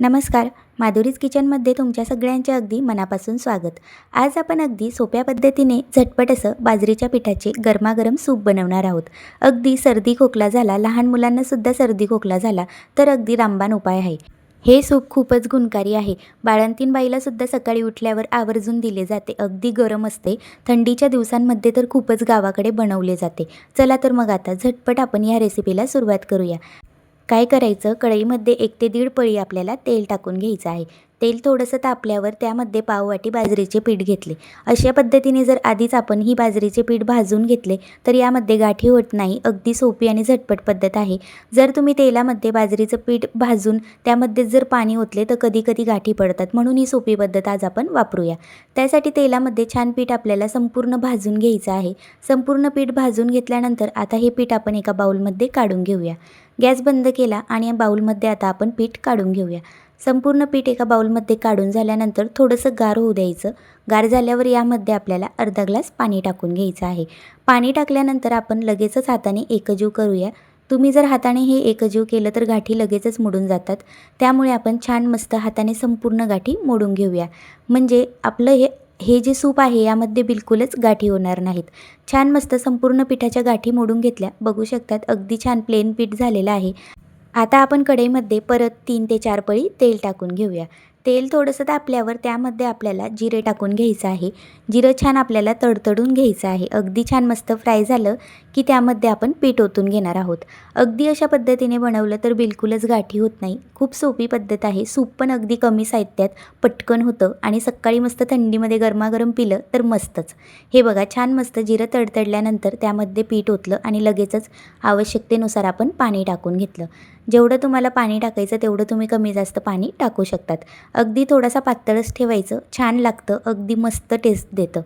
नमस्कार. माधुरीज किचनमध्ये तुमच्या सगळ्यांचे अगदी मनापासून स्वागत. आज आपण अगदी सोप्या पद्धतीने झटपट असं बाजरीच्या पिठाचे गरमागरम सूप बनवणार आहोत. अगदी सर्दी खोकला झाला, लहान मुलांनासुद्धा सर्दी खोकला झाला तर अगदी रामबाण उपाय आहे. हे सूप खूपच गुणकारी आहे. बाळंतीण बाईलासुद्धा सकाळी उठल्यावर आवर्जून दिले जाते. अगदी गरम असते. थंडीच्या दिवसांमध्ये तर खूपच गावाकडे बनवले जाते. चला तर मग आता झटपट आपण या रेसिपीला सुरुवात करूया. काय करायचं, कढईमध्ये 1 ते 1.5 पळी आपल्याला तेल टाकून घ्यायचं आहे. तेल थोडंसं तापल्यावर त्यामध्ये पाववाटी बाजरीचे पीठ घेतले. अशा पद्धतीने जर आधीच आपण ही बाजरीचे पीठ भाजून घेतले तर यामध्ये गाठी होत नाही. अगदी सोपी आणि झटपट पद्धत आहे. जर तुम्ही तेलामध्ये बाजरीचं पीठ भाजून त्यामध्ये जर पाणी ओतले तर कधी गाठी पडतात. म्हणून ही सोपी पद्धत आज आपण वापरूया. त्यासाठी तेलामध्ये छान पीठ आपल्याला संपूर्ण भाजून घ्यायचं आहे. संपूर्ण पीठ भाजून घेतल्यानंतर आता हे पीठ आपण एका बाउलमध्ये काढून घेऊया. गॅस बंद केला आणि या बाउलमध्ये आता आपण पीठ काढून घेऊया. संपूर्ण पीठ एका बाउलमध्ये काढून झाल्यानंतर थोडंसं गार होऊ द्यायचं. गार झाल्यावर यामध्ये आपल्याला अर्धा ग्लास पाणी टाकून घ्यायचं आहे. पाणी टाकल्यानंतर आपण लगेचच हाताने एकजीव करूया. तुम्ही जर हाताने हे एकजीव केलं तर गाठी लगेचच मोडून जातात. त्यामुळे आपण छान मस्त हाताने संपूर्ण गाठी मोडून घेऊया. म्हणजे आपलं हे जे सूप आहे यामध्ये बिलकुलच गाठी होणार नाहीत. छान मस्त संपूर्ण पिठाच्या गाठी मोडून घेतल्या. बघू शकतात अगदी छान प्लेन पीठ झालेलं आहे. आता आपण कढईमध्ये परत 3 ते 4 पळी तेल टाकून घेऊया. तेल थोडंसं तापल्यावर त्यामध्ये आपल्याला जिरे टाकून घ्यायचं आहे. जिरं छान आपल्याला तडतडून घ्यायचं आहे. अगदी छान मस्त फ्राय झालं की त्यामध्ये आपण पीठ ओतून घेणार आहोत. अगदी अशा पद्धतीने बनवलं तर बिलकुलच गाठी होत नाही. खूप सोपी पद्धत आहे. सूप पण अगदी कमी साहित्यात पटकन होतं आणि सकाळी मस्त थंडीमध्ये गरमागरम पिलं तर मस्तच. हे बघा छान मस्त जिरं तडतडल्यानंतर त्यामध्ये पीठ ओतलं आणि लगेचच आवश्यकतेनुसार आपण पाणी टाकून घेतलं. जेवढं तुम्हाला पाणी टाकायचं तेवढं तुम्ही कमी जास्त पाणी टाकू शकतात. अगदी थोडासा पातळच ठेवायचं. छान लागतं. अगदी मस्त टेस्ट देतं.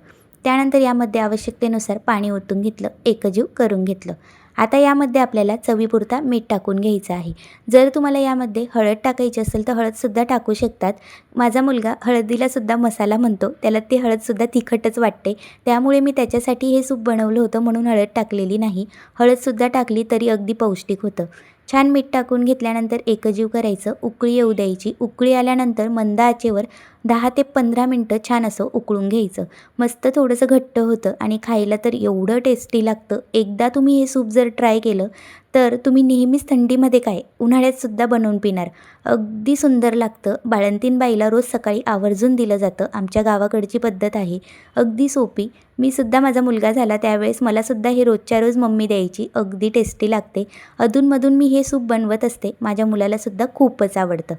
त्यानंतर यामध्ये आवश्यकतेनुसार पाणी ओतून घेतलं. एकजीव करून घेतलं. आता यामध्ये आपल्याला चवीपुरता मीठ टाकून घ्यायचं आहे. जर तुम्हाला यामध्ये हळद टाकायची असेल तर हळदसुद्धा टाकू शकतात. माझा मुलगा हळदीलासुद्धा मसाला म्हणतो. त्याला ती हळदसुद्धा तिखटच वाटते. त्यामुळे मी त्याच्यासाठी हे सूप बनवलं होतं म्हणून हळद टाकलेली नाही. हळदसुद्धा टाकली तरी अगदी पौष्टिक होतं. छान मीठ टाकून घेतल्यानंतर एकजीव करायचं. उकळी येऊ द्यायची. उकळी आल्यानंतर मंद आचेवर 10 ते 15 मिनटं छान असं उकळून घ्यायचं. मस्त थोडंसं घट्ट होतं आणि खायला तर एवढं टेस्टी लागतं. एकदा तुम्ही हे सूप जर ट्राय केलं तर तुम्ही नेहमीच थंडीमध्ये काय उन्हाळ्यातसुद्धा बनवून पिणार. अगदी सुंदर लागतं. बाळंतीण बाईला रोज सकाळी आवर्जून दिलं जातं. आमच्या गावाकडची पद्धत आहे. अगदी सोपी. मी सुद्धा माझा मुलगा झाला त्यावेळेस मलासुद्धा हे रोजच्या रोज मम्मी द्यायची. अगदी टेस्टी लागते. अधूनमधून मी हे सूप बनवत असते. माझ्या मुलालासुद्धा खूपच आवडतं.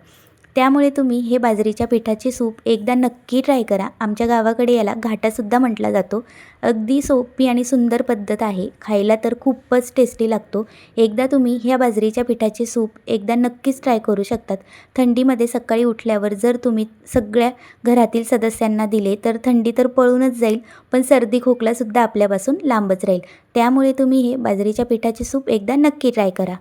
त्यामुळे तुम्ही हे बाजरीच्या पिठाचे सूप एकदा नक्की ट्राय करा. आमच्या गावाकडे याला घाटासुद्धा म्हटला जातो. अगदी सोपी आणि सुंदर पद्धत आहे. खायला तर खूपच टेस्टी लागतो. एकदा तुम्ही ह्या बाजरीच्या पिठाचे सूप एकदा नक्कीच ट्राय करू शकतात. थंडीमध्ये सकाळी उठल्यावर जर तुम्ही सगळ्या घरातील सदस्यांना दिले तर थंडी तर पळूनच जाईल, पण सर्दी खोकलासुद्धा आपल्यापासून लांबच राहील. त्यामुळे तुम्ही हे बाजरीच्या पिठाचे सूप एकदा नक्की ट्राय करा.